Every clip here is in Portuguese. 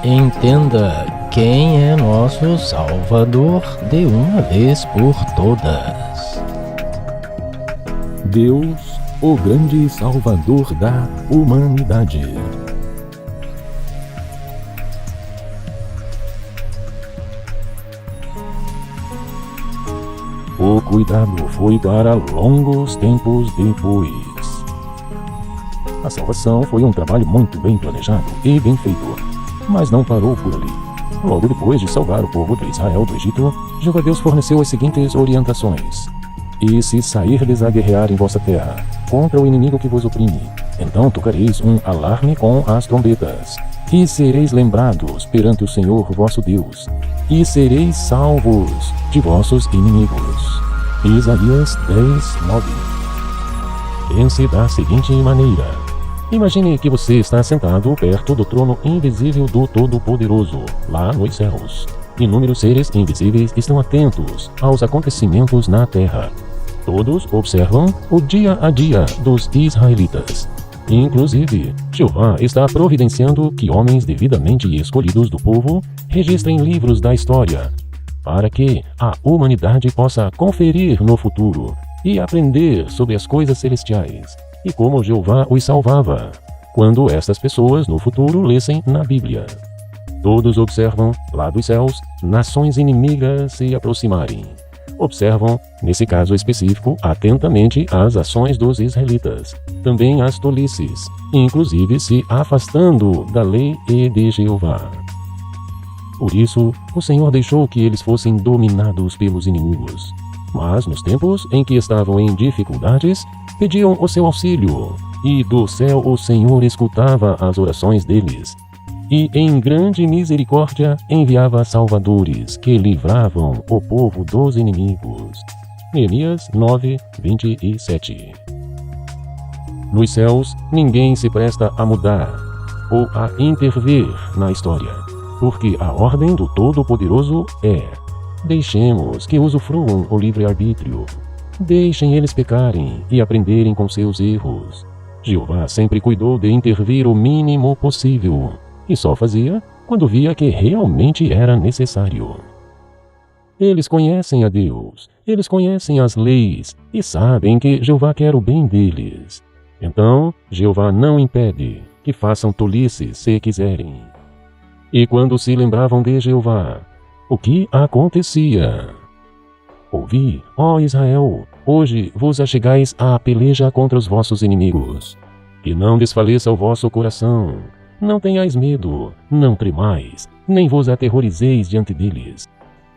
Entenda quem é nosso Salvador de uma vez por todas. Deus, o grande Salvador da humanidade. O cuidado foi para longos tempos depois. A salvação foi um trabalho muito bem planejado e bem feito, mas não parou por ali. Logo depois de salvar o povo de Israel do Egito, Jeová Deus forneceu as seguintes orientações: E se sairdes a guerrear em vossa terra, contra o inimigo que vos oprime, então tocareis um alarme com as trombetas, e sereis lembrados perante o Senhor vosso Deus, e sereis salvos de vossos inimigos. Isaías 10:9. Pense da seguinte maneira: imagine que você está sentado perto do trono invisível do Todo-Poderoso, lá nos céus. Inúmeros seres invisíveis estão atentos aos acontecimentos na terra. Todos observam o dia a dia dos israelitas. Inclusive, Jeová está providenciando que homens devidamente escolhidos do povo registrem livros da história, para que a humanidade possa conferir no futuro e aprender sobre as coisas celestiais e como Jeová os salvava, quando estas pessoas no futuro lessem na Bíblia. Todos observam, lá dos céus, nações inimigas se aproximarem. Observam, nesse caso específico, atentamente as ações dos israelitas, também as tolices, inclusive se afastando da lei e de Jeová. Por isso, o Senhor deixou que eles fossem dominados pelos inimigos. Mas nos tempos em que estavam em dificuldades, pediam o seu auxílio, e do céu o Senhor escutava as orações deles, e em grande misericórdia enviava salvadores que livravam o povo dos inimigos. Neemias 9:27. Nos céus, ninguém se presta a mudar ou a intervir na história, porque a ordem do Todo-Poderoso é: deixemos que usufruam o livre-arbítrio. Deixem eles pecarem e aprenderem com seus erros. Jeová sempre cuidou de intervir o mínimo possível, e só fazia quando via que realmente era necessário. Eles conhecem a Deus, eles conhecem as leis e sabem que Jeová quer o bem deles. Então, Jeová não impede que façam tolices se quiserem. E quando se lembravam de Jeová, o que acontecia? Ouvi, ó Israel, hoje vos achegais à peleja contra os vossos inimigos. Que não desfaleça o vosso coração. Não tenhais medo, não tremais, nem vos aterrorizeis diante deles.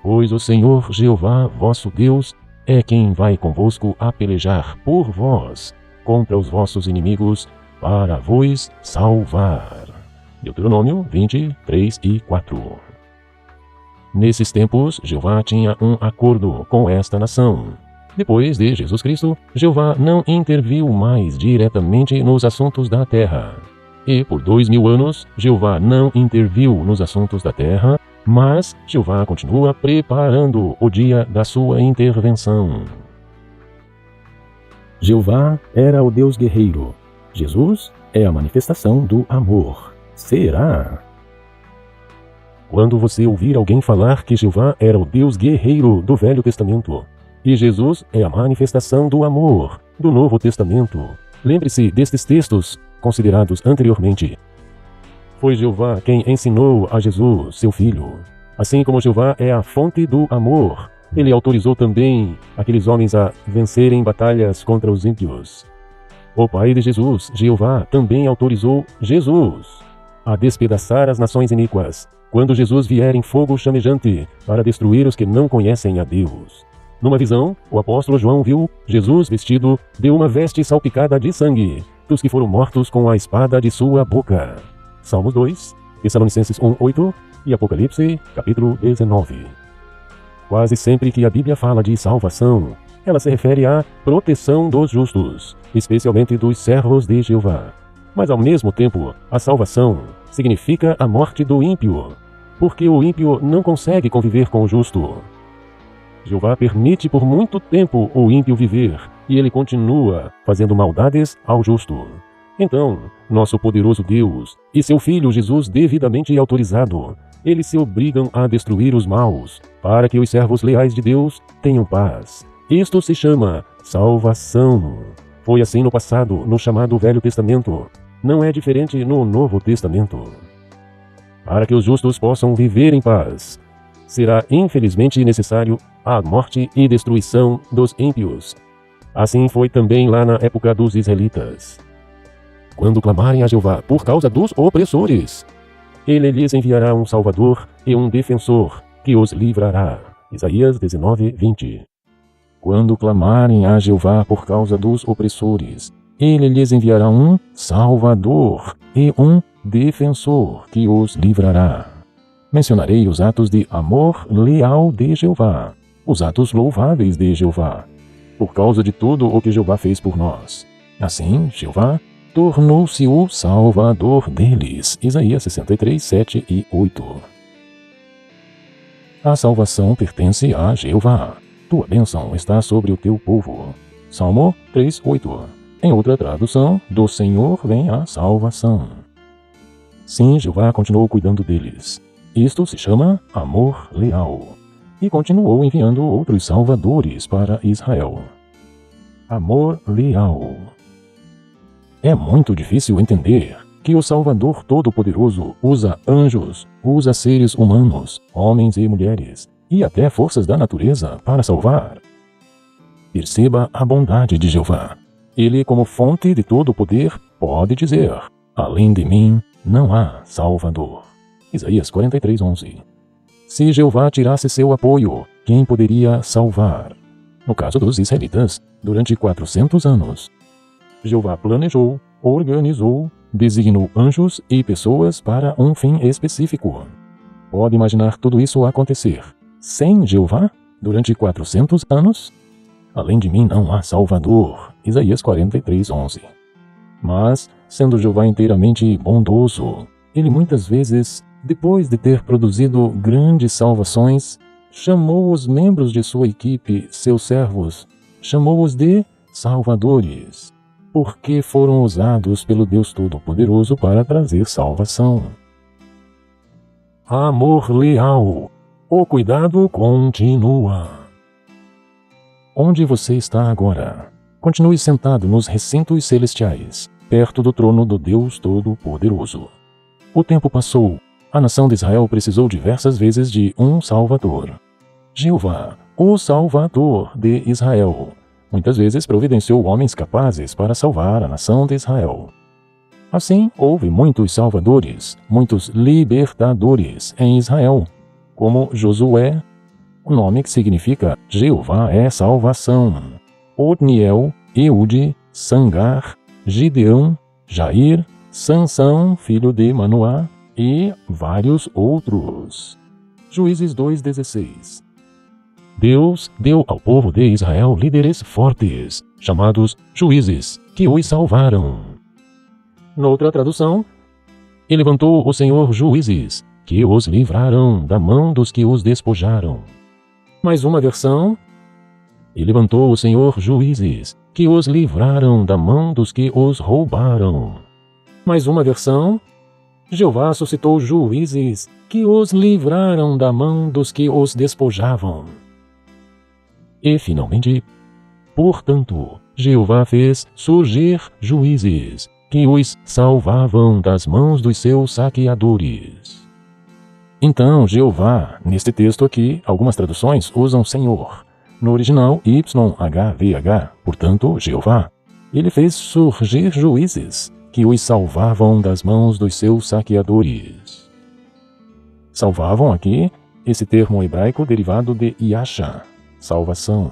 Pois o Senhor Jeová, vosso Deus, é quem vai convosco a pelejar por vós contra os vossos inimigos para vos salvar. Deuteronômio 20:3-4. Nesses tempos, Jeová tinha um acordo com esta nação. Depois de Jesus Cristo, Jeová não interviu mais diretamente nos assuntos da terra. E por 2000 anos, Jeová não interviu nos assuntos da terra, mas Jeová continua preparando o dia da sua intervenção. Jeová era o Deus guerreiro. Jesus é a manifestação do amor. Será? Quando você ouvir alguém falar que Jeová era o Deus guerreiro do Velho Testamento e Jesus é a manifestação do amor do Novo Testamento, lembre-se destes textos considerados anteriormente. Foi Jeová quem ensinou a Jesus, seu filho. Assim como Jeová é a fonte do amor, ele autorizou também aqueles homens a vencerem batalhas contra os ímpios. O Pai de Jesus, Jeová, também autorizou Jesus a despedaçar as nações iníquas, quando Jesus vier em fogo chamejante para destruir os que não conhecem a Deus. Numa visão, o apóstolo João viu Jesus vestido de uma veste salpicada de sangue dos que foram mortos com a espada de sua boca. Salmos 2, Tessalonicenses 1:8 e Apocalipse, capítulo 19. Quase sempre que a Bíblia fala de salvação, ela se refere à proteção dos justos, especialmente dos servos de Jeová. Mas ao mesmo tempo, a salvação significa a morte do ímpio, porque o ímpio não consegue conviver com o justo. Jeová permite por muito tempo o ímpio viver, e ele continua fazendo maldades ao justo. Então, nosso poderoso Deus e seu Filho Jesus devidamente autorizado, eles se obrigam a destruir os maus, para que os servos leais de Deus tenham paz. Isto se chama salvação. Foi assim no passado, no chamado Velho Testamento. Não é diferente no Novo Testamento. Para que os justos possam viver em paz, será infelizmente necessário a morte e destruição dos ímpios. Assim foi também lá na época dos israelitas. Quando clamarem a Jeová por causa dos opressores, ele lhes enviará um salvador e um defensor que os livrará. Isaías 19:20. Quando clamarem a Jeová por causa dos opressores, ele lhes enviará um salvador e um defensor que os livrará. Mencionarei os atos de amor leal de Jeová, os atos louváveis de Jeová, por causa de tudo o que Jeová fez por nós. Assim, Jeová tornou-se o Salvador deles. Isaías 63, 7 e 8. A salvação pertence a Jeová. Tua bênção está sobre o teu povo. Salmo 3, 8. Em outra tradução, do Senhor vem a salvação. Sim, Jeová continuou cuidando deles. Isto se chama amor leal. E continuou enviando outros salvadores para Israel. Amor leal. É muito difícil entender que o Salvador Todo-Poderoso usa anjos, usa seres humanos, homens e mulheres, e até forças da natureza para salvar. Perceba a bondade de Jeová. Ele, como fonte de todo o poder, pode dizer: além de mim, não há Salvador. Isaías 43, 11. Se Jeová tirasse seu apoio, quem poderia salvar? No caso dos israelitas, durante 400 anos. Jeová planejou, organizou, designou anjos e pessoas para um fim específico. Pode imaginar tudo isso acontecer sem Jeová durante 400 anos? Além de mim não há Salvador. Isaías 43, 11. Mas, sendo Jeová inteiramente bondoso, ele muitas vezes, depois de ter produzido grandes salvações, chamou os membros de sua equipe, seus servos, chamou-os de salvadores, porque foram usados pelo Deus Todo-Poderoso para trazer salvação. Amor leal. O cuidado continua. Onde você está agora? Continue sentado nos recintos celestiais, perto do trono do Deus Todo-Poderoso. O tempo passou. A nação de Israel precisou diversas vezes de um Salvador. Jeová, o Salvador de Israel, muitas vezes providenciou homens capazes para salvar a nação de Israel. Assim, houve muitos salvadores, muitos libertadores em Israel, como Josué, o nome que significa Jeová é salvação, Otniel, Eude, Sangar, Gideão, Jair, Sansão, filho de Manoá, e vários outros. Juízes 2:16. Deus deu ao povo de Israel líderes fortes, chamados juízes, que os salvaram. Noutra tradução, e levantou o Senhor juízes, que os livraram da mão dos que os despojaram. Mais uma versão, e levantou o Senhor juízes, que os livraram da mão dos que os roubaram. Mais uma versão, Jeová suscitou juízes, que os livraram da mão dos que os despojavam. E, finalmente, portanto, Jeová fez surgir juízes, que os salvavam das mãos dos seus saqueadores. Então, Jeová, neste texto aqui, algumas traduções usam Senhor. No original, YHVH, portanto, Jeová. Ele fez surgir juízes, que os salvavam das mãos dos seus saqueadores. Salvavam aqui, esse termo hebraico derivado de Yasha, salvação.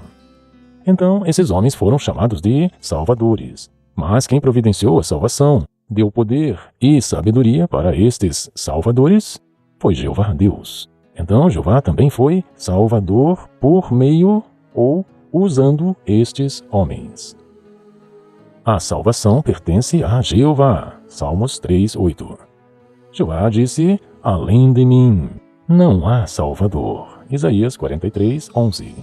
Então, esses homens foram chamados de salvadores. Mas quem providenciou a salvação, deu poder e sabedoria para estes salvadores, foi Jeová Deus. Então, Jeová também foi salvador por meio ou usando estes homens. A salvação pertence a Jeová. Salmos 3:8. Jeová disse: além de mim, não há Salvador. Isaías 43:11.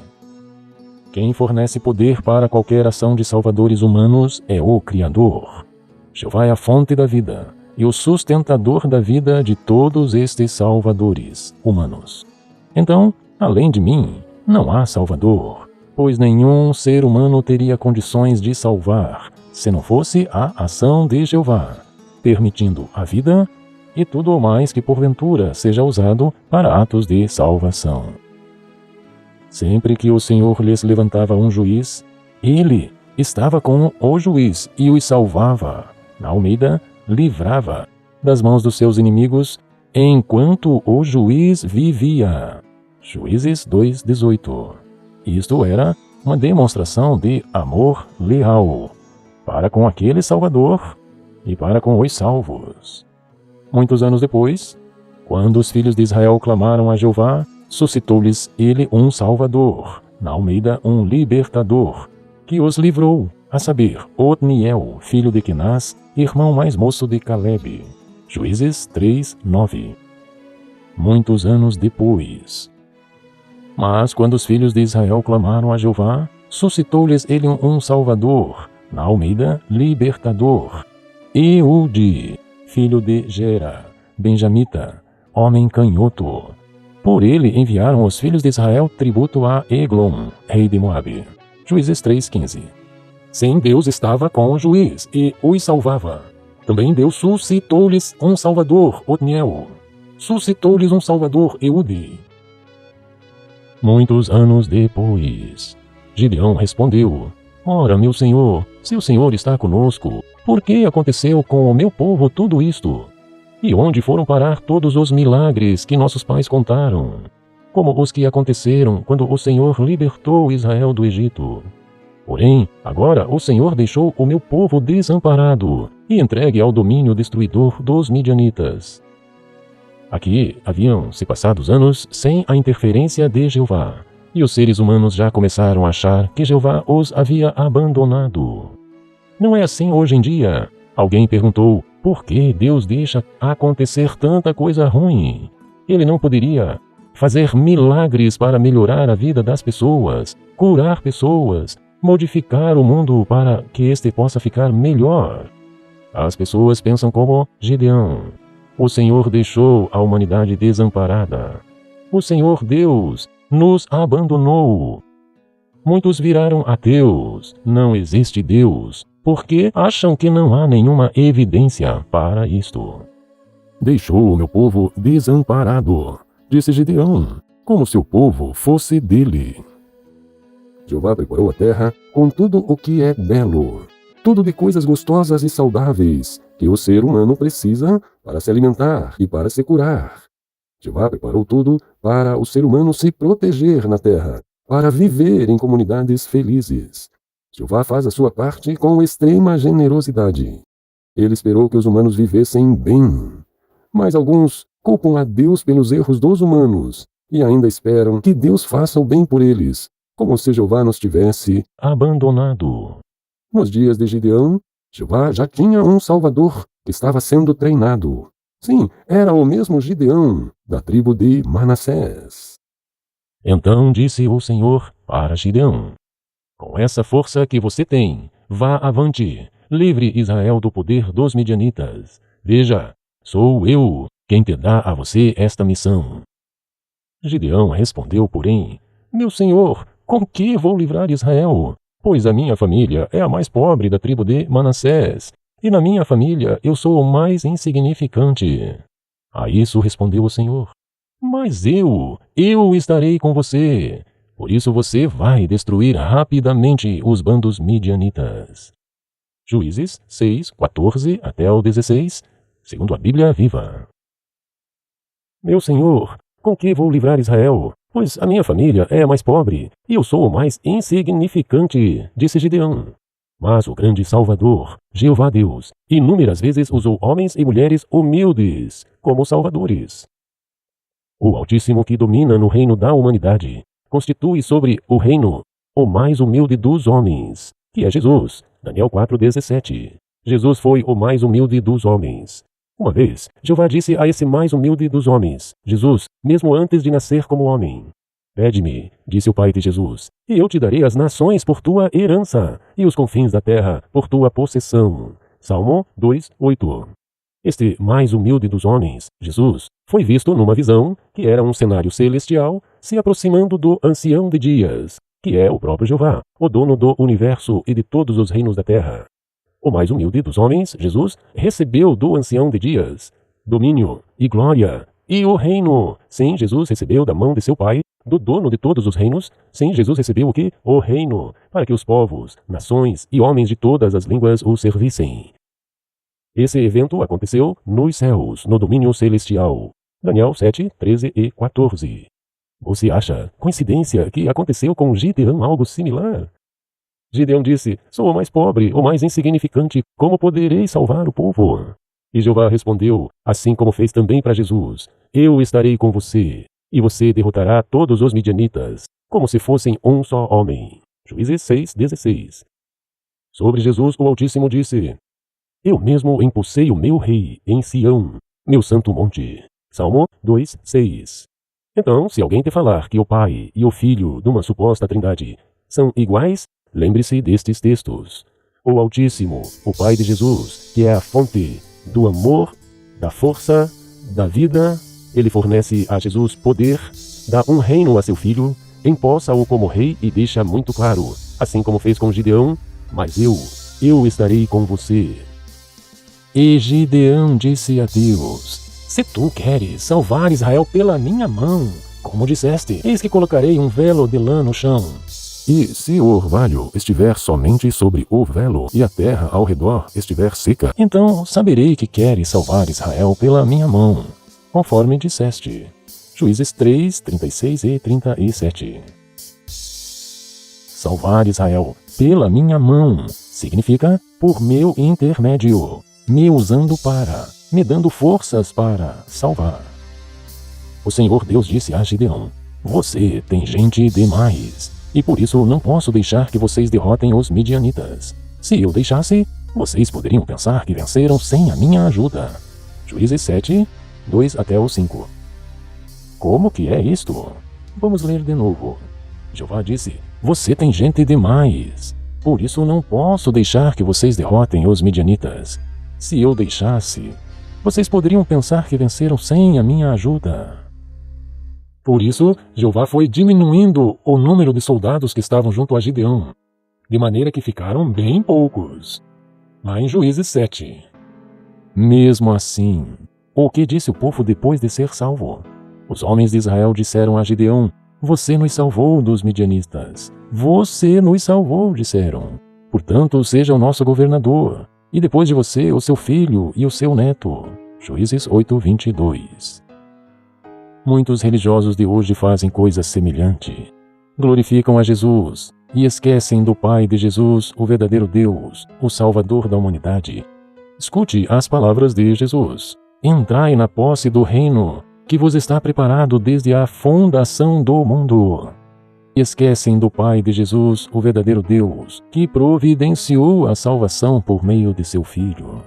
Quem fornece poder para qualquer ação de salvadores humanos é o Criador. Jeová é a fonte da vida e o sustentador da vida de todos estes salvadores humanos. Então, além de mim, não há salvador, pois nenhum ser humano teria condições de salvar, se não fosse a ação de Jeová, permitindo a vida e tudo o mais que porventura seja usado para atos de salvação. Sempre que o Senhor lhes levantava um juiz, ele estava com o juiz e os salvava. Na Almeida, livrava das mãos dos seus inimigos enquanto o juiz vivia. Juízes 2:18. Isto era uma demonstração de amor leal para com aquele Salvador e para com os salvos. Muitos anos depois, quando os filhos de Israel clamaram a Jeová, suscitou-lhes ele um Salvador, na Almeida um libertador, que os livrou, a saber, Otniel, filho de Quenaz, irmão mais moço de Calebe. Juízes 3:9. Muitos anos depois. Mas quando os filhos de Israel clamaram a Jeová, suscitou-lhes ele um Salvador, na Almeida, libertador, Eude, filho de Gera, benjamita, homem canhoto. Por ele enviaram os filhos de Israel tributo a Eglon, rei de Moabe. Juízes 3:15. Sim, Deus estava com o juiz e os salvava. Também Deus suscitou-lhes um Salvador, Otniel. Suscitou-lhes um Salvador, Eude. Muitos anos depois, Gideão respondeu: Ora, meu senhor, se o Senhor está conosco, por que aconteceu com o meu povo tudo isto? E onde foram parar todos os milagres que nossos pais contaram? Como os que aconteceram quando o Senhor libertou Israel do Egito. Porém, agora o Senhor deixou o meu povo desamparado e entregue ao domínio destruidor dos midianitas. Aqui haviam se passado os anos sem a interferência de Jeová, e os seres humanos já começaram a achar que Jeová os havia abandonado. Não é assim hoje em dia. Alguém perguntou, por que Deus deixa acontecer tanta coisa ruim? Ele não poderia fazer milagres para melhorar a vida das pessoas, curar pessoas, modificar o mundo para que este possa ficar melhor. As pessoas pensam como Gideão. O Senhor deixou a humanidade desamparada. O Senhor Deus nos abandonou. Muitos viraram ateus. Não existe Deus, porque acham que não há nenhuma evidência para isto. Deixou o meu povo desamparado, disse Gideão, como se o povo fosse dele. Jeová preparou a terra com tudo o que é belo, tudo de coisas gostosas e saudáveis, que o ser humano precisa para se alimentar e para se curar. Jeová preparou tudo para o ser humano se proteger na terra, para viver em comunidades felizes. Jeová faz a sua parte com extrema generosidade. Ele esperou que os humanos vivessem bem. Mas alguns culpam a Deus pelos erros dos humanos e ainda esperam que Deus faça o bem por eles, como se Jeová nos tivesse abandonado. Nos dias de Gideão, Jeová já tinha um Salvador que estava sendo treinado. Sim, era o mesmo Gideão, da tribo de Manassés. Então disse o Senhor para Gideão: com essa força que você tem, vá avante, livre Israel do poder dos midianitas. Veja, sou eu quem te dá a você esta missão. Gideão respondeu, porém: meu senhor, com que vou livrar Israel? Pois a minha família é a mais pobre da tribo de Manassés, e na minha família eu sou o mais insignificante. A isso respondeu o Senhor: mas eu estarei com você. Por isso você vai destruir rapidamente os bandos midianitas. Juízes 6:14 até o 16, segundo a Bíblia Viva. Meu senhor, com que vou livrar Israel? Pois a minha família é a mais pobre, e eu sou o mais insignificante, disse Gideão. Mas o grande Salvador, Jeová Deus, inúmeras vezes usou homens e mulheres humildes como salvadores. O Altíssimo que domina no reino da humanidade constitui sobre o reino o mais humilde dos homens, que é Jesus. Daniel 4:17. Jesus foi o mais humilde dos homens. Uma vez, Jeová disse a esse mais humilde dos homens, Jesus, mesmo antes de nascer como homem: pede-me, disse o Pai de Jesus, e eu te darei as nações por tua herança, e os confins da terra por tua possessão. Salmo 2:8. Este mais humilde dos homens, Jesus, foi visto numa visão, que era um cenário celestial, se aproximando do Ancião de Dias, que é o próprio Jeová, o dono do universo e de todos os reinos da terra. O mais humilde dos homens, Jesus, recebeu do Ancião de Dias domínio e glória e o reino. Sim, Jesus recebeu da mão de seu Pai, do dono de todos os reinos. Sim, Jesus recebeu o quê? O reino, para que os povos, nações e homens de todas as línguas o servissem. Esse evento aconteceu nos céus, no domínio celestial. Daniel 7, 13 e 14. Você acha coincidência que aconteceu com Gideão algo similar? Gideão disse: sou o mais pobre, o mais insignificante, como poderei salvar o povo? E Jeová respondeu, assim como fez também para Jesus: eu estarei com você, e você derrotará todos os midianitas, como se fossem um só homem. Juízes 6:16. Sobre Jesus, o Altíssimo disse: eu mesmo impulsei o meu rei em Sião, meu santo monte. Salmo 2:6. Então, se alguém te falar que o Pai e o Filho de uma suposta trindade são iguais, lembre-se destes textos. O Altíssimo, o Pai de Jesus, que é a fonte do amor, da força, da vida, ele fornece a Jesus poder, dá um reino a seu filho, empossa-o como rei e deixa muito claro, assim como fez com Gideão: mas eu estarei com você. E Gideão disse a Deus: se tu queres salvar Israel pela minha mão, como disseste, eis que colocarei um velo de lã no chão. E se o orvalho estiver somente sobre o velo e a terra ao redor estiver seca, então saberei que queres salvar Israel pela minha mão, conforme disseste. Juízes 3, 36 e 37. Salvar Israel pela minha mão significa por meu intermédio, me usando para, me dando forças para salvar. O Senhor Deus disse a Gideão: você tem gente demais, e por isso não posso deixar que vocês derrotem os midianitas. Se eu deixasse, vocês poderiam pensar que venceram sem a minha ajuda. Juízes 7, 2 até o 5. Como que é isto? Vamos ler de novo. Jeová disse: você tem gente demais, por isso não posso deixar que vocês derrotem os midianitas. Se eu deixasse, vocês poderiam pensar que venceram sem a minha ajuda. Por isso, Jeová foi diminuindo o número de soldados que estavam junto a Gideão, de maneira que ficaram bem poucos. Lá em Juízes 7. Mesmo assim, o que disse o povo depois de ser salvo? Os homens de Israel disseram a Gideão: você nos salvou dos midianistas. Você nos salvou, disseram. Portanto, seja o nosso governador. E depois de você, o seu filho e o seu neto. Juízes 8:22. Muitos religiosos de hoje fazem coisa semelhante. Glorificam a Jesus e esquecem do Pai de Jesus, o verdadeiro Deus, o Salvador da humanidade. Escute as palavras de Jesus: entrai na posse do reino que vos está preparado desde a fundação do mundo. Esquecem do Pai de Jesus, o verdadeiro Deus, que providenciou a salvação por meio de seu Filho.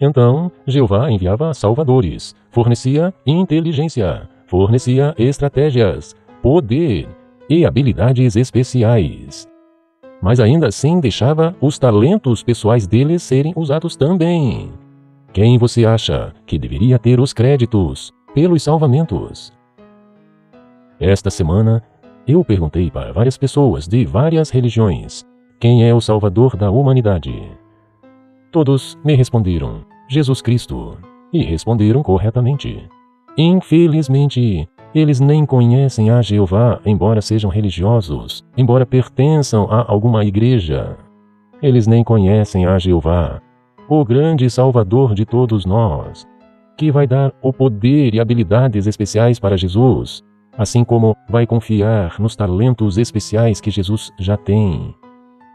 Então, Jeová enviava salvadores, fornecia inteligência, fornecia estratégias, poder e habilidades especiais. Mas ainda assim deixava os talentos pessoais deles serem usados também. Quem você acha que deveria ter os créditos pelos salvamentos? Esta semana, eu perguntei para várias pessoas de várias religiões: quem é o Salvador da humanidade? Todos me responderam: Jesus Cristo. E responderam corretamente. Infelizmente, eles nem conhecem a Jeová, embora sejam religiosos, embora pertençam a alguma igreja. Eles nem conhecem a Jeová, o grande Salvador de todos nós, que vai dar o poder e habilidades especiais para Jesus, assim como vai confiar nos talentos especiais que Jesus já tem.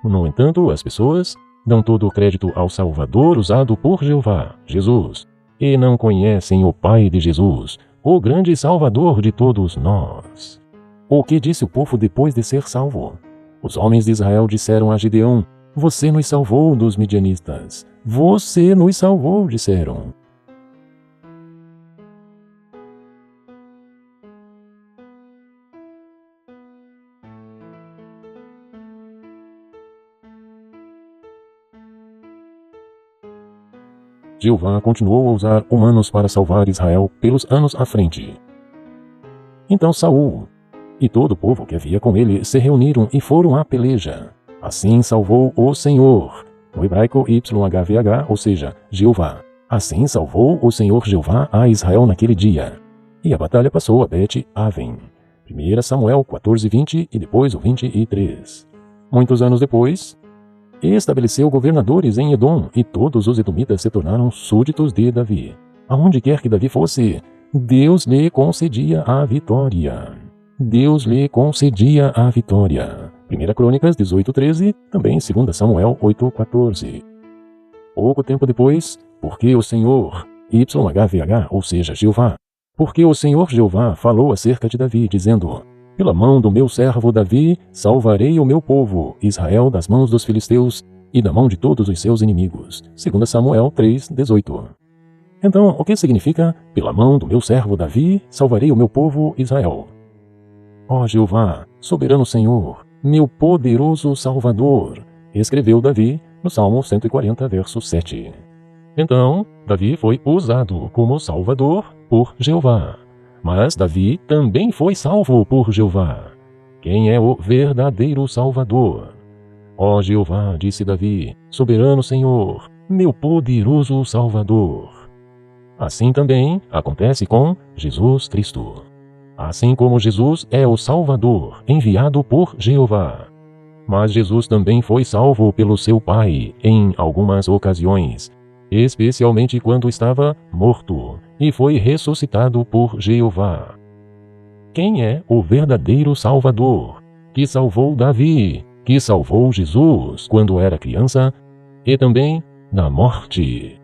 No entanto, as pessoas dão todo o crédito ao Salvador usado por Jeová, Jesus, e não conhecem o Pai de Jesus, o grande Salvador de todos nós. O que disse o povo depois de ser salvo? Os homens de Israel disseram a Gideão: você nos salvou dos midianistas. Você nos salvou, disseram. Jeová continuou a usar humanos para salvar Israel pelos anos à frente. Então Saul e todo o povo que havia com ele se reuniram e foram à peleja. Assim salvou o Senhor, no hebraico YHVH, ou seja, Jeová. Assim salvou o Senhor Jeová a Israel naquele dia. E a batalha passou a Bet-Aven. 1 Samuel 14:20 e depois o 23. Muitos anos depois, estabeleceu governadores em Edom, e todos os edomitas se tornaram súditos de Davi. Aonde quer que Davi fosse, Deus lhe concedia a vitória. Deus lhe concedia a vitória. 1 Crônicas 18:13, também 2 Samuel 8:14. Pouco tempo depois, porque o Senhor, YHVH, ou seja, Jeová, porque o Senhor Jeová falou acerca de Davi, dizendo: pela mão do meu servo Davi, salvarei o meu povo, Israel, das mãos dos filisteus e da mão de todos os seus inimigos. 2 Samuel 3:18. Então, o que significa, pela mão do meu servo Davi, salvarei o meu povo, Israel? Ó Jeová, soberano Senhor, meu poderoso Salvador, escreveu Davi no Salmo 140, verso 7. Então, Davi foi usado como Salvador por Jeová. Mas Davi também foi salvo por Jeová. Quem é o verdadeiro Salvador? Ó Jeová, disse Davi, soberano Senhor, meu poderoso Salvador. Assim também acontece com Jesus Cristo. Assim como Jesus é o Salvador, enviado por Jeová. Mas Jesus também foi salvo pelo seu Pai em algumas ocasiões, especialmente quando estava morto, e foi ressuscitado por Jeová. Quem é o verdadeiro Salvador, que salvou Davi, que salvou Jesus quando era criança, e também da morte?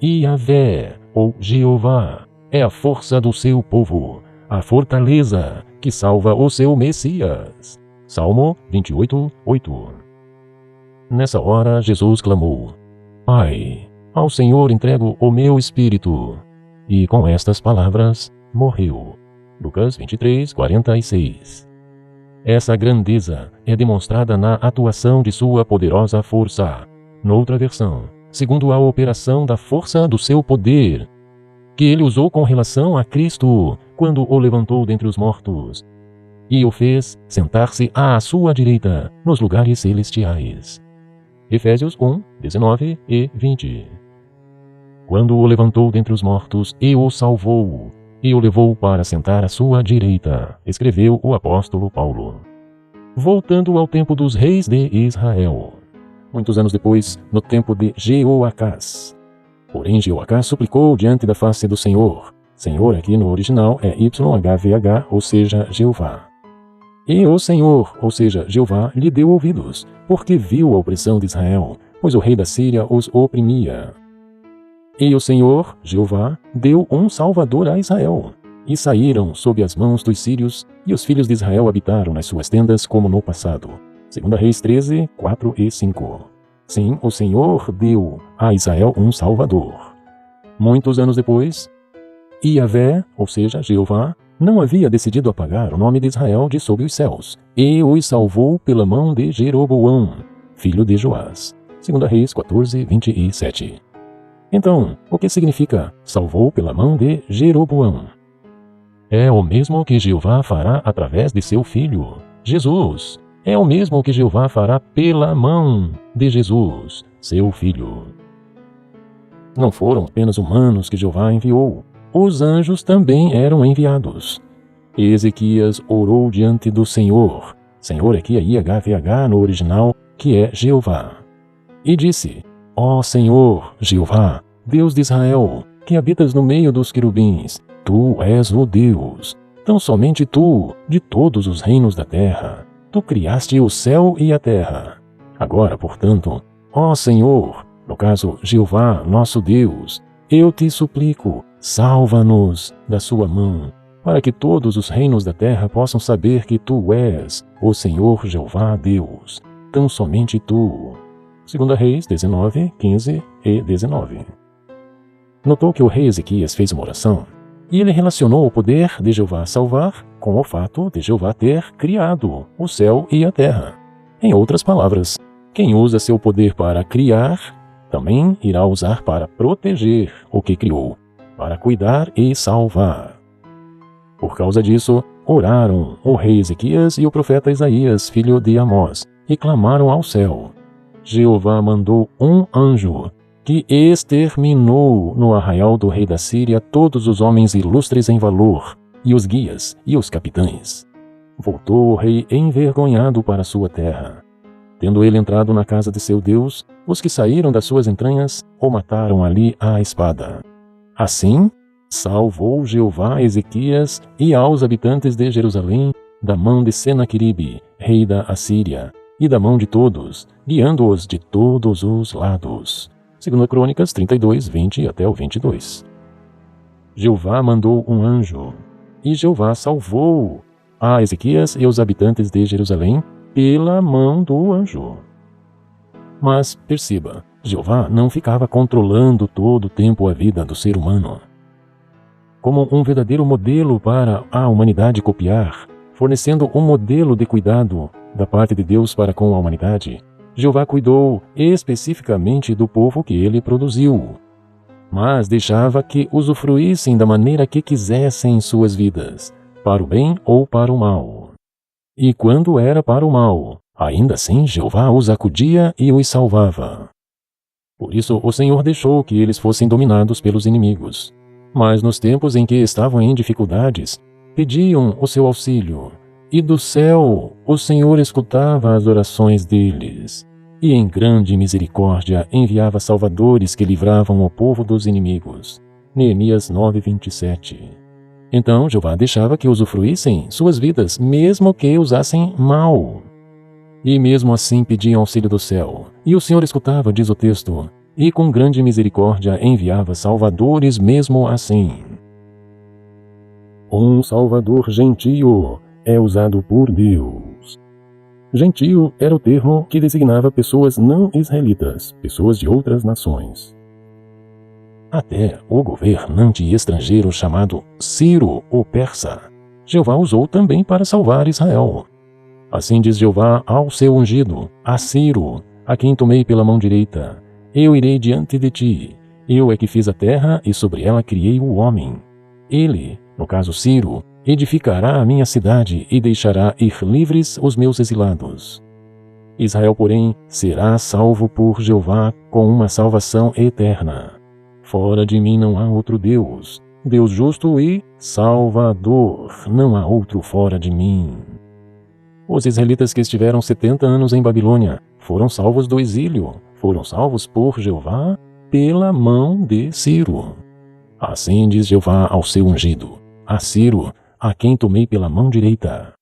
Yahvé, ou Jeová, é a força do seu povo, a fortaleza que salva o seu Messias. Salmo 28:8. Nessa hora, Jesus clamou: Pai, ao Senhor entrego o meu espírito. E com estas palavras, morreu. Lucas 23:46. Essa grandeza é demonstrada na atuação de sua poderosa força. Noutra versão, segundo a operação da força do seu poder, que ele usou com relação a Cristo, quando o levantou dentre os mortos, e o fez sentar-se à sua direita, nos lugares celestiais. Efésios 1:19 e 20. Quando o levantou dentre os mortos e o salvou, e o levou para sentar à sua direita, escreveu o apóstolo Paulo. Voltando ao tempo dos reis de Israel. Muitos anos depois, no tempo de Jeoacás. Porém, Jeoacás suplicou diante da face do Senhor. Senhor aqui no original é YHVH, ou seja, Jeová. E o Senhor, ou seja, Jeová, lhe deu ouvidos, porque viu a opressão de Israel, pois o rei da Síria os oprimia. E o Senhor, Jeová, deu um salvador a Israel. E saíram sob as mãos dos sírios, e os filhos de Israel habitaram nas suas tendas como no passado. 2 Reis 13, 4 e 5. Sim, o Senhor deu a Israel um salvador. Muitos anos depois, Yahvé, ou seja, Jeová, não havia decidido apagar o nome de Israel de sob os céus, e os salvou pela mão de Jeroboão, filho de Joás. 2 Reis 14, 27. Então, o que significa salvou pela mão de Jeroboão? É o mesmo que Jeová fará através de seu filho, Jesus. É o mesmo que Jeová fará pela mão de Jesus, seu filho. Não foram apenas humanos que Jeová enviou, os anjos também eram enviados. Ezequias orou diante do Senhor. Senhor aqui é YHVH no original, que é Jeová. E disse: Ó Senhor, Jeová, Deus de Israel, que habitas no meio dos querubins, tu és o Deus, tão somente tu, de todos os reinos da terra. Tu criaste o céu e a terra. Agora, portanto, ó Senhor, no caso Jeová, nosso Deus, eu te suplico, salva-nos da sua mão, para que todos os reinos da terra possam saber que tu és o Senhor Jeová Deus, tão somente tu. 2 Reis 19, 15 e 19. Notou que o rei Ezequias fez uma oração, e ele relacionou o poder de Jeová salvar com o fato de Jeová ter criado o céu e a terra. Em outras palavras, quem usa seu poder para criar, também irá usar para proteger o que criou, para cuidar e salvar. Por causa disso, oraram o rei Ezequias e o profeta Isaías, filho de Amós, e clamaram ao céu. Jeová mandou um anjo, que exterminou no arraial do rei da Síria todos os homens ilustres em valor, e os guias e os capitães. Voltou o rei envergonhado para sua terra. Tendo ele entrado na casa de seu Deus, os que saíram das suas entranhas o mataram ali à espada. Assim, salvou Jeová a Ezequias e aos habitantes de Jerusalém da mão de Senaqueribe, rei da Assíria, e da mão de todos, guiando-os de todos os lados. 2 Crônicas 32, 20 até o 22. Jeová mandou um anjo, e Jeová salvou a Ezequias e os habitantes de Jerusalém pela mão do anjo. Mas perceba, Jeová não ficava controlando todo o tempo a vida do ser humano. Como um verdadeiro modelo para a humanidade copiar, fornecendo um modelo de cuidado da parte de Deus para com a humanidade, Jeová cuidou especificamente do povo que ele produziu, mas deixava que usufruíssem da maneira que quisessem em suas vidas, para o bem ou para o mal. E quando era para o mal, ainda assim Jeová os acudia e os salvava. Por isso o Senhor deixou que eles fossem dominados pelos inimigos. Mas nos tempos em que estavam em dificuldades, pediam o seu auxílio, e do céu o Senhor escutava as orações deles, e em grande misericórdia enviava salvadores que livravam o povo dos inimigos. Neemias 9:27. Então Jeová deixava que usufruíssem suas vidas, mesmo que usassem mal. E mesmo assim pediam auxílio do céu, e o Senhor escutava, diz o texto, e com grande misericórdia enviava salvadores mesmo assim. Um salvador gentio é usado por Deus. Gentio era o termo que designava pessoas não israelitas, pessoas de outras nações. Até o governante estrangeiro chamado Ciro, o persa, Jeová usou também para salvar Israel. Assim diz Jeová ao seu ungido, a Ciro, a quem tomei pela mão direita: eu irei diante de ti, eu é que fiz a terra e sobre ela criei o homem. Ele, no caso Ciro, edificará a minha cidade e deixará ir livres os meus exilados. Israel, porém, será salvo por Jeová com uma salvação eterna. Fora de mim não há outro Deus, Deus justo e Salvador, não há outro fora de mim. Os israelitas que estiveram 70 anos em Babilônia foram salvos do exílio, foram salvos por Jeová pela mão de Ciro. Assim diz Jeová ao seu ungido, a Ciro, a quem tomei pela mão direita.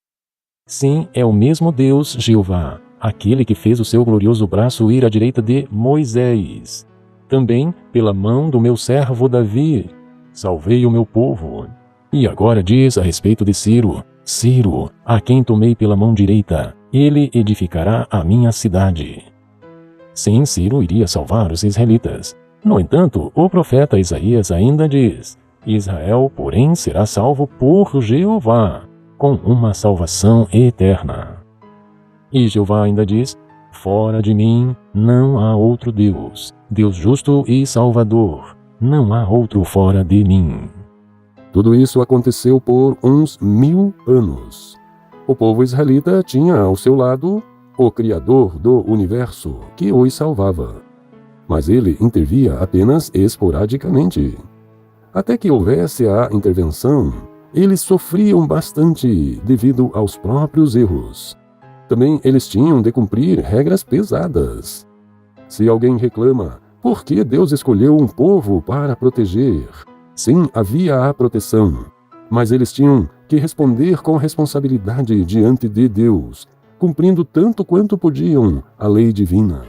Sim, é o mesmo Deus, Jeová, aquele que fez o seu glorioso braço ir à direita de Moisés. Também pela mão do meu servo Davi, salvei o meu povo. E agora diz a respeito de Ciro, Ciro, a quem tomei pela mão direita, ele edificará a minha cidade. Sim, Ciro iria salvar os israelitas. No entanto, o profeta Isaías ainda diz, Israel, porém, será salvo por Jeová, com uma salvação eterna. E Jeová ainda diz, fora de mim não há outro Deus, Deus justo e salvador, não há outro fora de mim. Tudo isso aconteceu por uns 1000 anos. O povo israelita tinha ao seu lado o Criador do universo, que os salvava. Mas ele intervia apenas esporadicamente. Até que houvesse a intervenção, eles sofriam bastante devido aos próprios erros. Também eles tinham de cumprir regras pesadas. Se alguém reclama, por que Deus escolheu um povo para proteger? Sim, havia a proteção, mas eles tinham que responder com responsabilidade diante de Deus, cumprindo tanto quanto podiam a lei divina.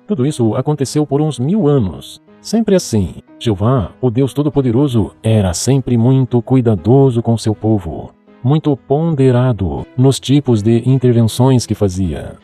Tudo isso aconteceu por uns 1000 anos. Sempre assim, Jeová, o Deus Todo-Poderoso, era sempre muito cuidadoso com seu povo, muito ponderado nos tipos de intervenções que fazia.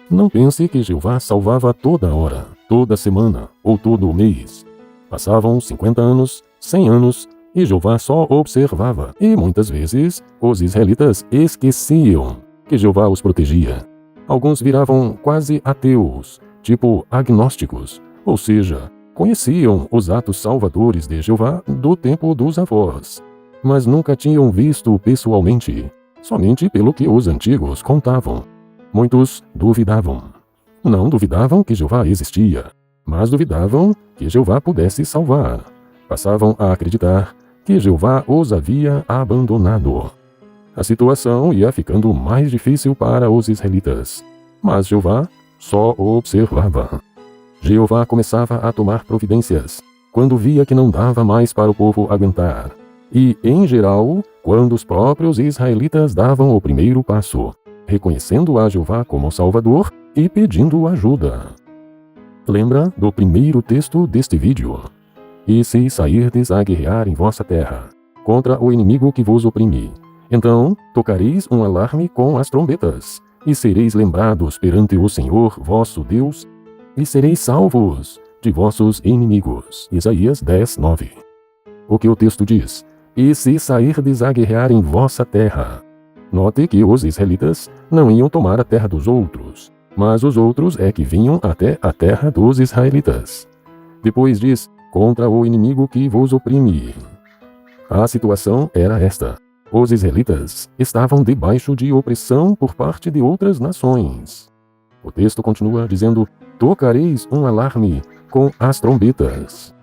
Não pense que Jeová salvava toda hora, toda semana ou todo mês. Passavam 50 anos, 100 anos, e Jeová só observava, e muitas vezes os israelitas esqueciam que Jeová os protegia. Alguns viravam quase ateus, tipo agnósticos, ou seja, conheciam os atos salvadores de Jeová do tempo dos avós, mas nunca tinham visto pessoalmente, somente pelo que os antigos contavam. Muitos duvidavam. Não duvidavam que Jeová existia, mas duvidavam que Jeová pudesse salvar. Passavam a acreditar que Jeová os havia abandonado. A situação ia ficando mais difícil para os israelitas, mas Jeová só observava. Jeová começava a tomar providências quando via que não dava mais para o povo aguentar, e, em geral, quando os próprios israelitas davam o primeiro passo, reconhecendo a Jeová como Salvador e pedindo ajuda. Lembra do primeiro texto deste vídeo? E se sairdes a guerrear em vossa terra, contra o inimigo que vos oprime, então tocareis um alarme com as trombetas, e sereis lembrados perante o Senhor vosso Deus, e sereis salvos de vossos inimigos. Isaías 10:9. O que o texto diz? E se sairdes a guerrear em vossa terra. Note que os israelitas não iam tomar a terra dos outros, mas os outros é que vinham até a terra dos israelitas. Depois diz, contra o inimigo que vos oprime. A situação era esta. Os israelitas estavam debaixo de opressão por parte de outras nações. O texto continua dizendo, tocareis um alarme com as trombetas.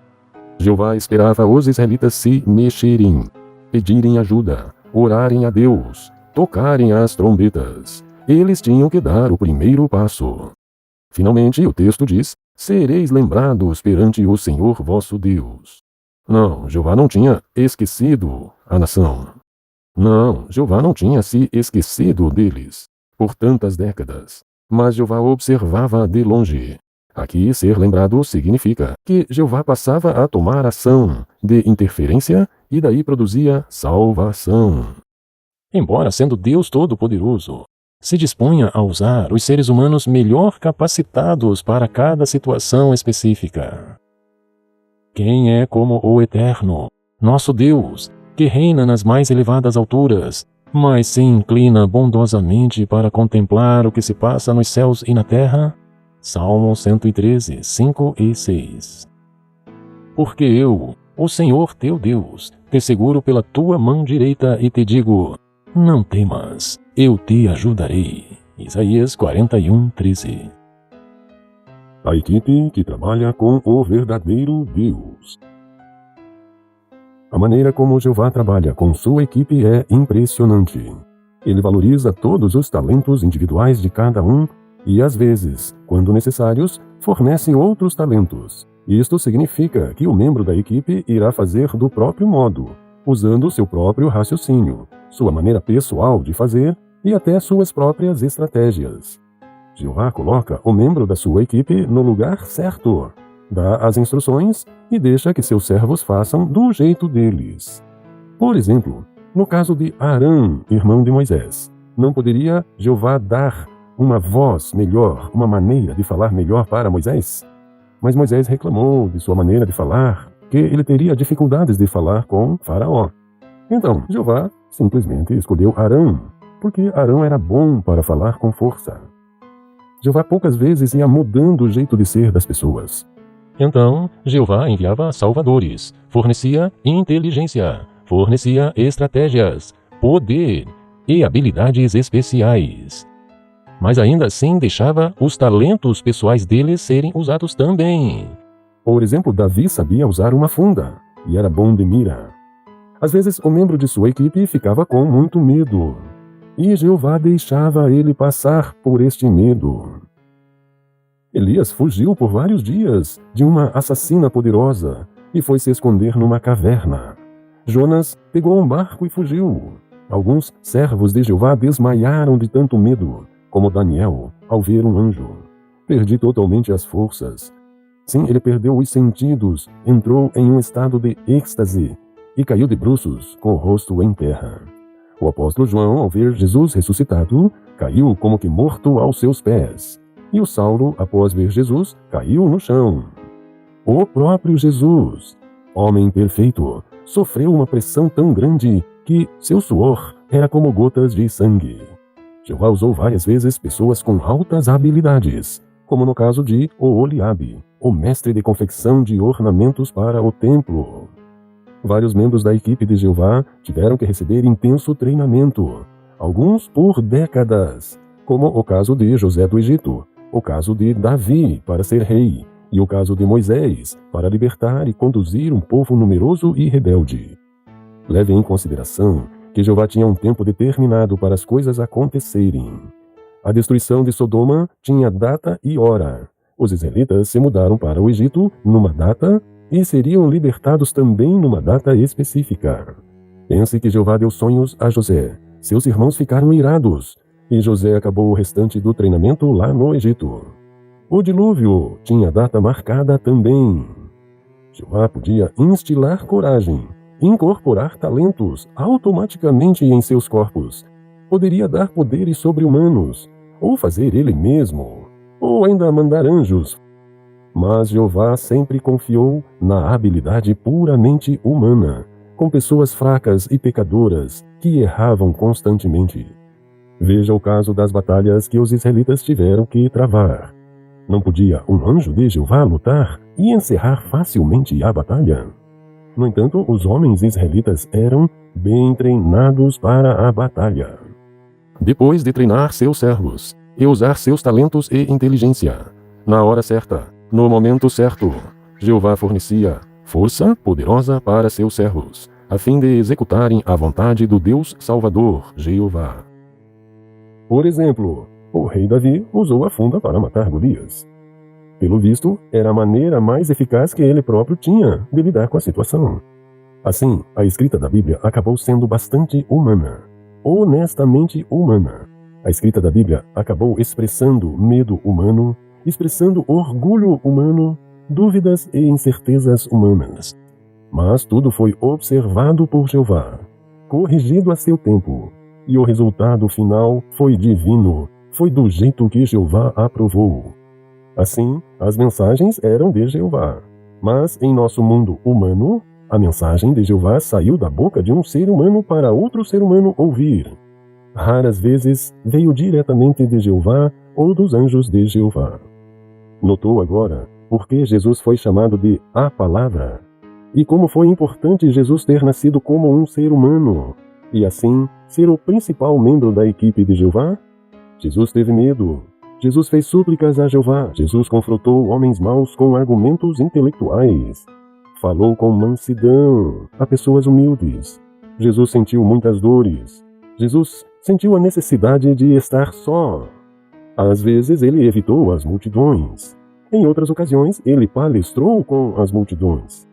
Jeová esperava os israelitas se mexerem, pedirem ajuda, orarem a Deus, tocarem as trombetas. Eles tinham que dar o primeiro passo. Finalmente, o texto diz, sereis lembrados perante o Senhor vosso Deus. Não, Jeová não tinha esquecido a nação. Não, Jeová não tinha se esquecido deles por tantas décadas, mas Jeová observava de longe. Aqui, ser lembrado significa que Jeová passava a tomar ação de interferência e daí produzia salvação. Embora sendo Deus Todo-Poderoso, se dispunha a usar os seres humanos melhor capacitados para cada situação específica. Quem é como o Eterno, nosso Deus, que reina nas mais elevadas alturas, mas se inclina bondosamente para contemplar o que se passa nos céus e na terra? Salmo 113, 5 e 6. Porque eu, o Senhor teu Deus, te seguro pela tua mão direita e te digo, não temas, eu te ajudarei. Isaías 41, 13. A equipe que trabalha com o verdadeiro Deus. A maneira como Jeová trabalha com sua equipe é impressionante. Ele valoriza todos os talentos individuais de cada um e, às vezes, quando necessários, fornece outros talentos. Isto significa que o membro da equipe irá fazer do próprio modo, usando seu próprio raciocínio, sua maneira pessoal de fazer e até suas próprias estratégias. Jeová coloca o membro da sua equipe no lugar certo, dá as instruções e deixa que seus servos façam do jeito deles. Por exemplo, no caso de Arão, irmão de Moisés, não poderia Jeová dar uma voz melhor, uma maneira de falar melhor para Moisés? Mas Moisés reclamou de sua maneira de falar, que ele teria dificuldades de falar com Faraó. Então, Jeová simplesmente escolheu Arão, porque Arão era bom para falar com força. Jeová poucas vezes ia mudando o jeito de ser das pessoas. Então, Jeová enviava salvadores, fornecia inteligência, fornecia estratégias, poder e habilidades especiais. Mas ainda assim deixava os talentos pessoais deles serem usados também. Por exemplo, Davi sabia usar uma funda e era bom de mira. Às vezes, o membro de sua equipe ficava com muito medo, e Jeová deixava ele passar por este medo. Elias fugiu por vários dias de uma assassina poderosa e foi se esconder numa caverna. Jonas pegou um barco e fugiu. Alguns servos de Jeová desmaiaram de tanto medo, como Daniel, ao ver um anjo. Perdi totalmente as forças. Sim, ele perdeu os sentidos, entrou em um estado de êxtase e caiu de bruços, com o rosto em terra. O apóstolo João, ao ver Jesus ressuscitado, caiu como que morto aos seus pés. E o Saulo, após ver Jesus, caiu no chão. O próprio Jesus, homem perfeito, sofreu uma pressão tão grande que seu suor era como gotas de sangue. Jeová usou várias vezes pessoas com altas habilidades, como no caso de Oholiabe, o mestre de confecção de ornamentos para o templo. Vários membros da equipe de Jeová tiveram que receber intenso treinamento, alguns por décadas, como o caso de José do Egito, o caso de Davi para ser rei, e o caso de Moisés para libertar e conduzir um povo numeroso e rebelde. Leve em consideração que Jeová tinha um tempo determinado para as coisas acontecerem. A destruição de Sodoma tinha data e hora. Os israelitas se mudaram para o Egito numa data e seriam libertados também numa data específica. Pense que Jeová deu sonhos a José. Seus irmãos ficaram irados, e José acabou o restante do treinamento lá no Egito. O dilúvio tinha data marcada também. Jeová podia instilar coragem, incorporar talentos automaticamente em seus corpos. Poderia dar poderes sobre-humanos, ou fazer ele mesmo, ou ainda mandar anjos. Mas Jeová sempre confiou na habilidade puramente humana, com pessoas fracas e pecadoras que erravam constantemente. Veja o caso das batalhas que os israelitas tiveram que travar. Não podia um anjo de Jeová lutar e encerrar facilmente a batalha? No entanto, os homens israelitas eram bem treinados para a batalha. Depois de treinar seus servos e usar seus talentos e inteligência, na hora certa, no momento certo, Jeová fornecia força poderosa para seus servos, a fim de executarem a vontade do Deus Salvador, Jeová. Por exemplo, o rei Davi usou a funda para matar Golias. Pelo visto, era a maneira mais eficaz que ele próprio tinha de lidar com a situação. Assim, a escrita da Bíblia acabou sendo bastante humana, honestamente humana. A escrita da Bíblia acabou expressando medo humano, expressando orgulho humano, dúvidas e incertezas humanas. Mas tudo foi observado por Jeová, corrigido a seu tempo, e o resultado final foi divino, foi do jeito que Jeová aprovou. Assim, as mensagens eram de Jeová, mas em nosso mundo humano, a mensagem de Jeová saiu da boca de um ser humano para outro ser humano ouvir. Raras vezes veio diretamente de Jeová ou dos anjos de Jeová. Notou agora por que Jesus foi chamado de a Palavra? E como foi importante Jesus ter nascido como um ser humano, e assim ser o principal membro da equipe de Jeová? Jesus teve medo. Jesus fez súplicas a Jeová. Jesus confrontou homens maus com argumentos intelectuais. Falou com mansidão a pessoas humildes. Jesus sentiu muitas dores. Jesus sentiu a necessidade de estar só. Às vezes ele evitou as multidões. Em outras ocasiões, ele palestrou com as multidões.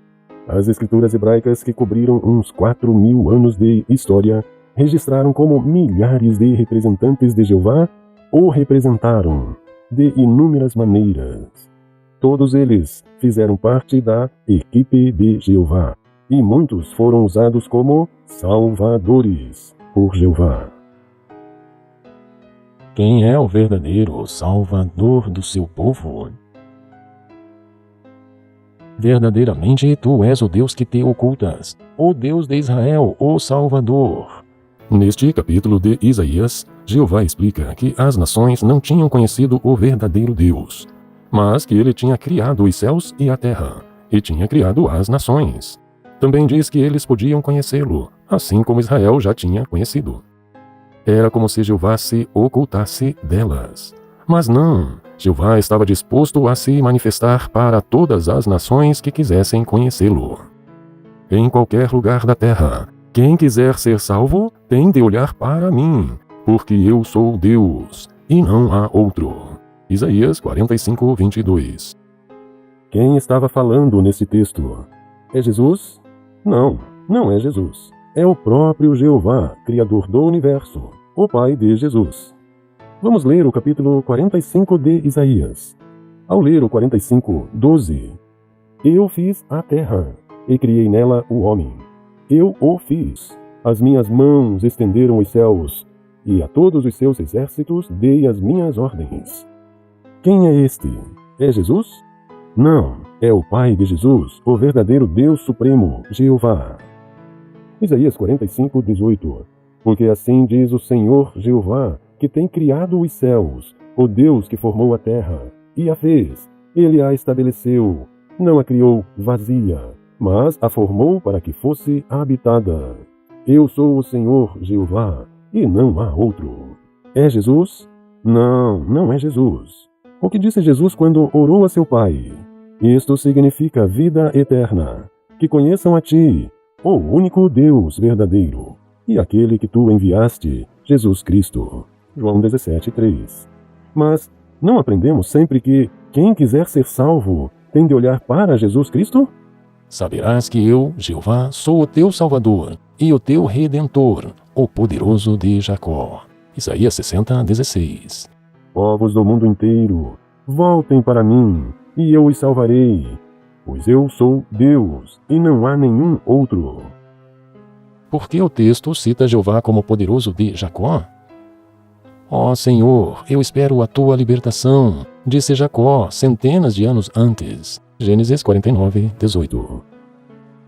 As escrituras hebraicas, que cobriram uns 4.000 anos de história, registraram como milhares de representantes de Jeová o representaram de inúmeras maneiras. Todos eles fizeram parte da equipe de Jeová, e muitos foram usados como salvadores por Jeová. Quem é o verdadeiro Salvador do seu povo? Verdadeiramente tu és o Deus que te ocultas, o Deus de Israel, o Salvador. Neste capítulo de Isaías, Jeová explica que as nações não tinham conhecido o verdadeiro Deus, mas que ele tinha criado os céus e a terra, e tinha criado as nações. Também diz que eles podiam conhecê-lo, assim como Israel já tinha conhecido. Era como se Jeová se ocultasse delas. Mas não, Jeová estava disposto a se manifestar para todas as nações que quisessem conhecê-lo. Em qualquer lugar da terra, quem quiser ser salvo tem de olhar para mim, porque eu sou Deus, e não há outro. Isaías 45, 22. Quem estava falando nesse texto? É Jesus? Não, não é Jesus. É o próprio Jeová, Criador do universo, o Pai de Jesus. Vamos ler o capítulo 45 de Isaías. Ao ler o 45, 12. Eu fiz a terra, e criei nela o homem. Eu o fiz. As minhas mãos estenderam os céus, e a todos os seus exércitos dei as minhas ordens. Quem é este? É Jesus? Não, é o Pai de Jesus, o verdadeiro Deus Supremo, Jeová. Isaías 45, 18. Porque assim diz o Senhor Jeová, que tem criado os céus, o Deus que formou a terra, e a fez. Ele a estabeleceu. Não a criou vazia, mas a formou para que fosse habitada. Eu sou o Senhor Jeová, e não há outro. É Jesus? Não, não é Jesus. O que disse Jesus quando orou a seu Pai? Isto significa vida eterna, que conheçam a Ti, o único Deus verdadeiro, e aquele que Tu enviaste, Jesus Cristo. João 17:3. Mas não aprendemos sempre que quem quiser ser salvo tem de olhar para Jesus Cristo? Saberás que eu, Jeová, sou o teu Salvador e o teu Redentor, o poderoso de Jacó. Isaías 60:16. Povos do mundo inteiro, voltem para mim, e eu os salvarei, pois eu sou Deus, e não há nenhum outro. Por que o texto cita Jeová como poderoso de Jacó? Ó Senhor, eu espero a tua libertação, disse Jacó centenas de anos antes. Gênesis 49:18.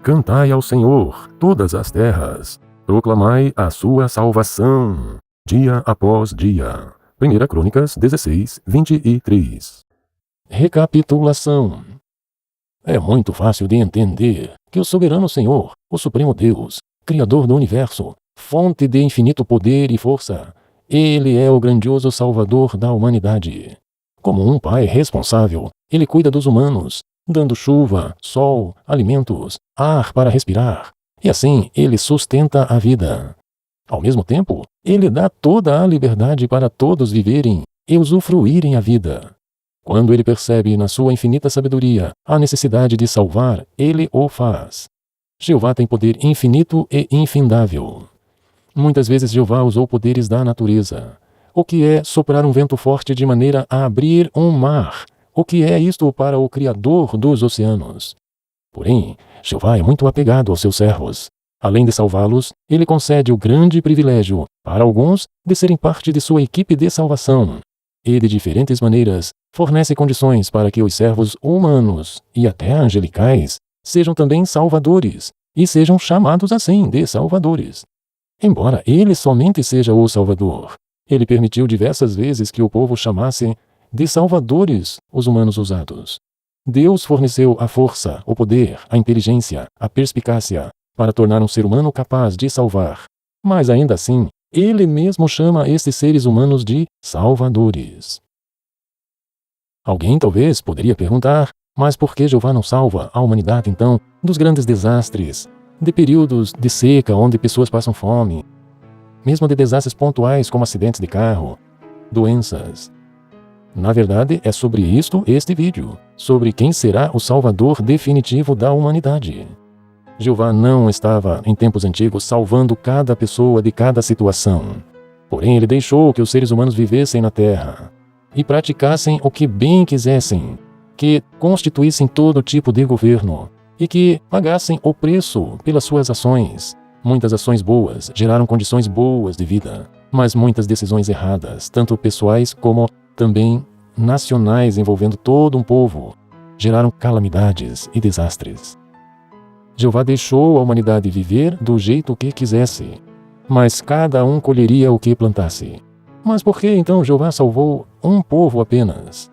Cantai ao Senhor, todas as terras, proclamai a sua salvação, dia após dia. 1 Crônicas 16:23. Recapitulação. É muito fácil de entender que o soberano Senhor, o Supremo Deus, Criador do Universo, fonte de infinito poder e força, Ele é o grandioso Salvador da humanidade. Como um pai responsável, Ele cuida dos humanos, dando chuva, sol, alimentos, ar para respirar, e assim Ele sustenta a vida. Ao mesmo tempo, Ele dá toda a liberdade para todos viverem e usufruírem a vida. Quando Ele percebe na sua infinita sabedoria a necessidade de salvar, Ele o faz. Jeová tem poder infinito e infindável. Muitas vezes Jeová usou poderes da natureza. O que é soprar um vento forte de maneira a abrir um mar? O que é isto para o Criador dos oceanos? Porém, Jeová é muito apegado aos seus servos. Além de salvá-los, Ele concede o grande privilégio, para alguns, de serem parte de sua equipe de salvação. E, de diferentes maneiras, fornece condições para que os servos humanos, e até angelicais, sejam também salvadores, e sejam chamados assim de salvadores. Embora Ele somente seja o Salvador, Ele permitiu diversas vezes que o povo chamasse de salvadores os humanos usados. Deus forneceu a força, o poder, a inteligência, a perspicácia, para tornar um ser humano capaz de salvar. Mas ainda assim, Ele mesmo chama estes seres humanos de salvadores. Alguém talvez poderia perguntar, mas por que Jeová não salva a humanidade então dos grandes desastres, de períodos de seca onde pessoas passam fome, mesmo de desastres pontuais como acidentes de carro, doenças? Na verdade, é sobre isto este vídeo, sobre quem será o Salvador definitivo da humanidade. Jeová não estava, em tempos antigos, salvando cada pessoa de cada situação. Porém, Ele deixou que os seres humanos vivessem na terra e praticassem o que bem quisessem, que constituíssem todo tipo de governo e que pagassem o preço pelas suas ações. Muitas ações boas geraram condições boas de vida, mas muitas decisões erradas, tanto pessoais como também nacionais envolvendo todo um povo, geraram calamidades e desastres. Jeová deixou a humanidade viver do jeito que quisesse, mas cada um colheria o que plantasse. Mas por que então Jeová salvou um povo apenas?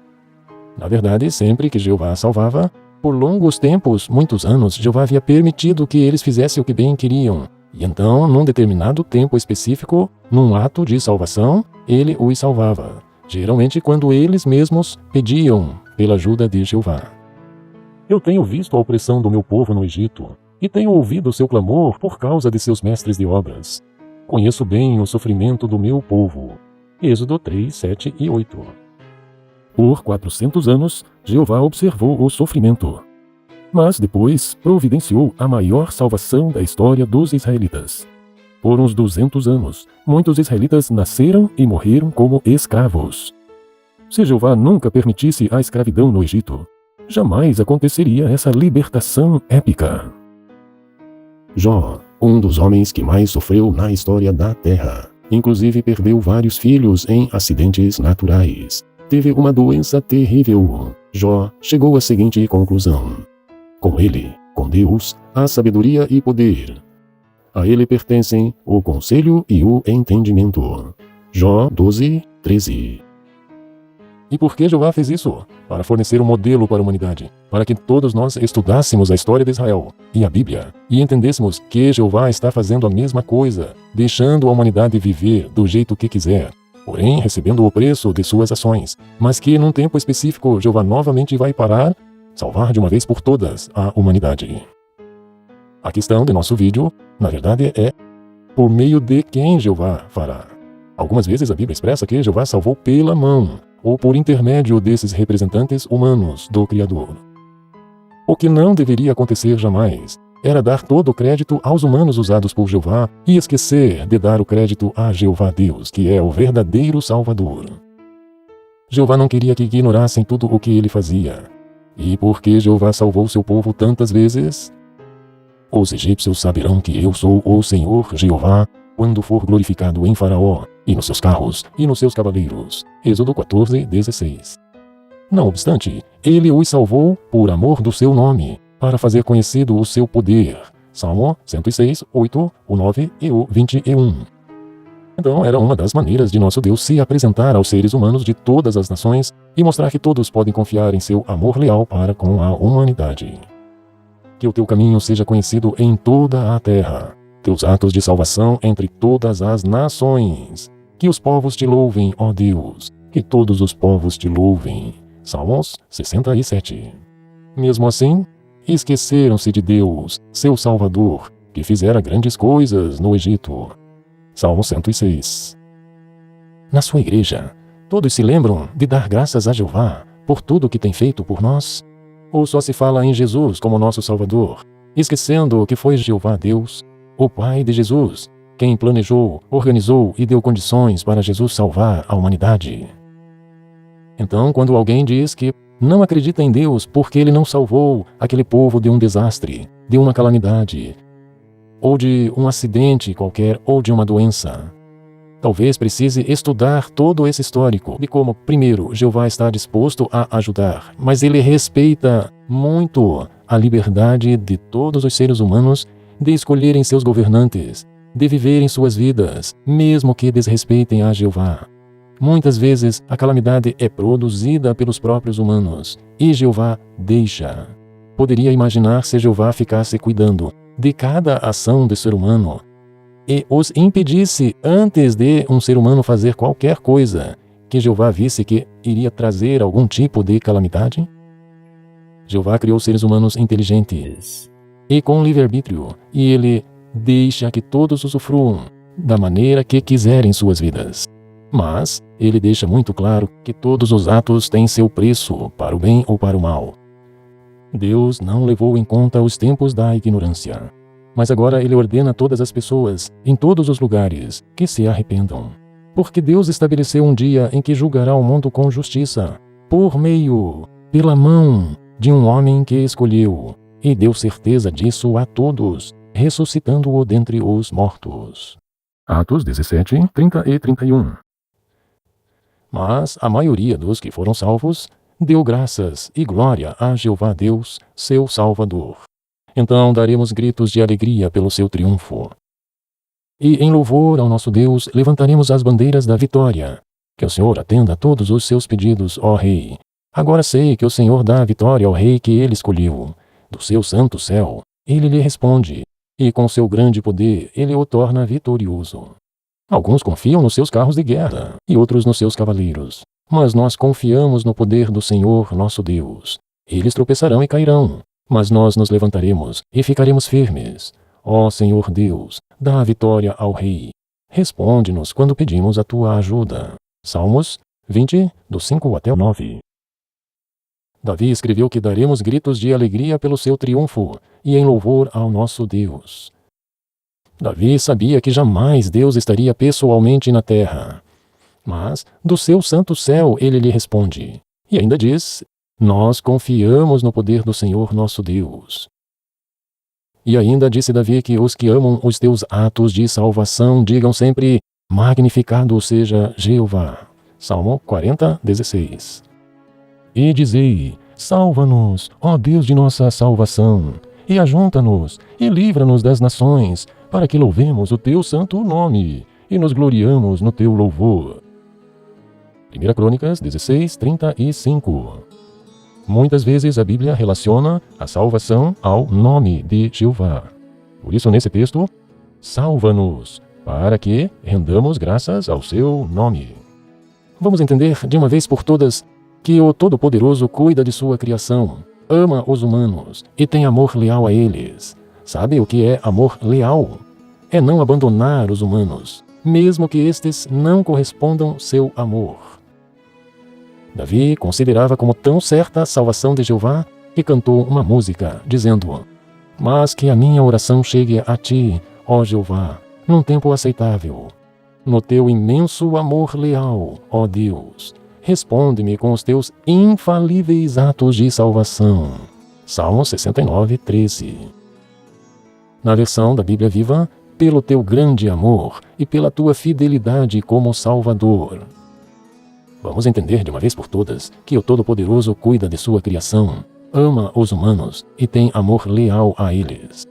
Na verdade, sempre que Jeová salvava, por longos tempos, muitos anos, Jeová havia permitido que eles fizessem o que bem queriam. E então, num determinado tempo específico, num ato de salvação, Ele os salvava. Geralmente quando eles mesmos pediam pela ajuda de Jeová. Eu tenho visto a opressão do meu povo no Egito, e tenho ouvido seu clamor por causa de seus mestres de obras. Conheço bem o sofrimento do meu povo. Êxodo 3, 7 e 8. Por 400 anos, Jeová observou o sofrimento. Mas depois providenciou a maior salvação da história dos israelitas. Por uns 200 anos, muitos israelitas nasceram e morreram como escravos. Se Jeová nunca permitisse a escravidão no Egito, jamais aconteceria essa libertação épica. Jó, um dos homens que mais sofreu na história da Terra, inclusive perdeu vários filhos em acidentes naturais. Teve uma doença terrível. Jó chegou à seguinte conclusão: com ele, com Deus, há sabedoria e poder. A ele pertencem o conselho e o entendimento. Jó 12, 13. E por que Jeová fez isso? Para fornecer um modelo para a humanidade, para que todos nós estudássemos a história de Israel e a Bíblia, e entendêssemos que Jeová está fazendo a mesma coisa, deixando a humanidade viver do jeito que quiser, porém recebendo o preço de suas ações, mas que num tempo específico Jeová novamente vai parar, salvar de uma vez por todas a humanidade. A questão de nosso vídeo, na verdade, é por meio de quem Jeová fará. Algumas vezes a Bíblia expressa que Jeová salvou pela mão, ou por intermédio desses representantes humanos do Criador. O que não deveria acontecer jamais era dar todo o crédito aos humanos usados por Jeová e esquecer de dar o crédito a Jeová Deus, que é o verdadeiro Salvador. Jeová não queria que ignorassem tudo o que ele fazia. E porque Jeová salvou seu povo tantas vezes, os egípcios saberão que eu sou o Senhor Jeová, quando for glorificado em Faraó, e nos seus carros, e nos seus cavaleiros. Êxodo 14:16. Não obstante, ele os salvou por amor do seu nome, para fazer conhecido o seu poder. Salmo 106, 8, o 9 e o 21. Então era uma das maneiras de nosso Deus se apresentar aos seres humanos de todas as nações e mostrar que todos podem confiar em seu amor leal para com a humanidade. Que o teu caminho seja conhecido em toda a terra, teus atos de salvação entre todas as nações. Que os povos te louvem, ó Deus, que todos os povos te louvem. Salmos 67. Mesmo assim, esqueceram-se de Deus, seu Salvador, que fizera grandes coisas no Egito. Salmo 106. Na sua igreja, todos se lembram de dar graças a Jeová por tudo que tem feito por nós? Ou só se fala em Jesus como nosso Salvador, esquecendo que foi Jeová Deus, o Pai de Jesus, quem planejou, organizou e deu condições para Jesus salvar a humanidade? Então, quando alguém diz que não acredita em Deus porque ele não salvou aquele povo de um desastre, de uma calamidade, ou de um acidente qualquer, ou de uma doença, talvez precise estudar todo esse histórico de como, primeiro, Jeová está disposto a ajudar, mas ele respeita muito a liberdade de todos os seres humanos de escolherem seus governantes, de viverem suas vidas, mesmo que desrespeitem a Jeová. Muitas vezes a calamidade é produzida pelos próprios humanos, e Jeová deixa. Poderia imaginar se Jeová ficasse cuidando de cada ação do ser humano e os impedisse antes de um ser humano fazer qualquer coisa que Jeová visse que iria trazer algum tipo de calamidade? Jeová criou seres humanos inteligentes e com livre-arbítrio, e ele deixa que todos usufruam da maneira que quiserem suas vidas. Mas ele deixa muito claro que todos os atos têm seu preço, para o bem ou para o mal. Deus não levou em conta os tempos da ignorância, mas agora ele ordena a todas as pessoas, em todos os lugares, que se arrependam. Porque Deus estabeleceu um dia em que julgará o mundo com justiça, pela mão de um homem que escolheu, e deu certeza disso a todos, ressuscitando-o dentre os mortos. Atos 17, 30 e 31. Mas a maioria dos que foram salvos deu graças e glória a Jeová Deus, seu Salvador. Então daremos gritos de alegria pelo seu triunfo. E em louvor ao nosso Deus levantaremos as bandeiras da vitória. Que o Senhor atenda a todos os seus pedidos, ó Rei. Agora sei que o Senhor dá a vitória ao Rei que ele escolheu. Do seu santo céu, ele lhe responde, e com seu grande poder ele o torna vitorioso. Alguns confiam nos seus carros de guerra, e outros nos seus cavaleiros. Mas nós confiamos no poder do Senhor nosso Deus. Eles tropeçarão e cairão, mas nós nos levantaremos e ficaremos firmes. Ó Senhor Deus, dá a vitória ao Rei. Responde-nos quando pedimos a tua ajuda. Salmos 20, do 5 até o 9. Davi escreveu que daremos gritos de alegria pelo seu triunfo e em louvor ao nosso Deus. Davi sabia que jamais Deus estaria pessoalmente na terra. Mas, do seu santo céu, ele lhe responde. E ainda diz, nós confiamos no poder do Senhor nosso Deus. E ainda disse Davi que os que amam os teus atos de salvação digam sempre, magnificado seja Jeová. Salmo 40, 16. E dizei, salva-nos, ó Deus de nossa salvação, e ajunta-nos, e livra-nos das nações, para que louvemos o teu santo nome, e nos gloriamos no teu louvor. 1 Crônicas 16, 35. Muitas vezes a Bíblia relaciona a salvação ao nome de Jeová. Por isso, nesse texto, salva-nos, para que rendamos graças ao seu nome. Vamos entender de uma vez por todas que o Todo-Poderoso cuida de sua criação, ama os humanos e tem amor leal a eles. Sabe o que é amor leal? É não abandonar os humanos, mesmo que estes não correspondam seu amor. Davi considerava como tão certa a salvação de Jeová que cantou uma música, dizendo: Mas que a minha oração chegue a ti, ó Jeová, num tempo aceitável. No teu imenso amor leal, ó Deus, responde-me com os teus infalíveis atos de salvação. Salmo 69, 13. Na versão da Bíblia Viva, pelo teu grande amor e pela tua fidelidade como Salvador. Vamos entender de uma vez por todas que o Todo-Poderoso cuida de sua criação, ama os humanos e tem amor leal a eles.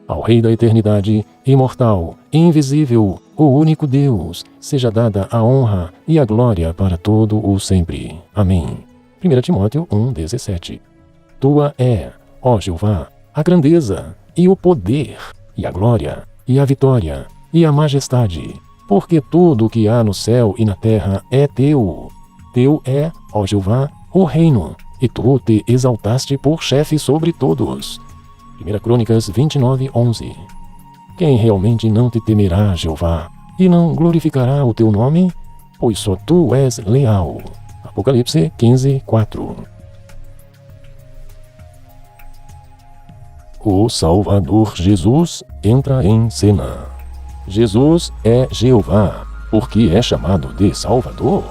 Ao Rei da eternidade, imortal, invisível, o único Deus, seja dada a honra e a glória para todo o sempre. Amém. 1 Timóteo 1,17. Tua é, ó Jeová, a grandeza e o poder, e a glória, e a vitória, e a majestade, porque tudo o que há no céu e na terra é teu. Teu é, ó Jeová, o reino, e tu te exaltaste por chefe sobre todos. 1 Crônicas 29, 11. Quem realmente não te temerá, Jeová, e não glorificará o teu nome? Pois só tu és leal. Apocalipse 15, 4. O Salvador Jesus entra em cena. Jesus é Jeová, porque é chamado de Salvador.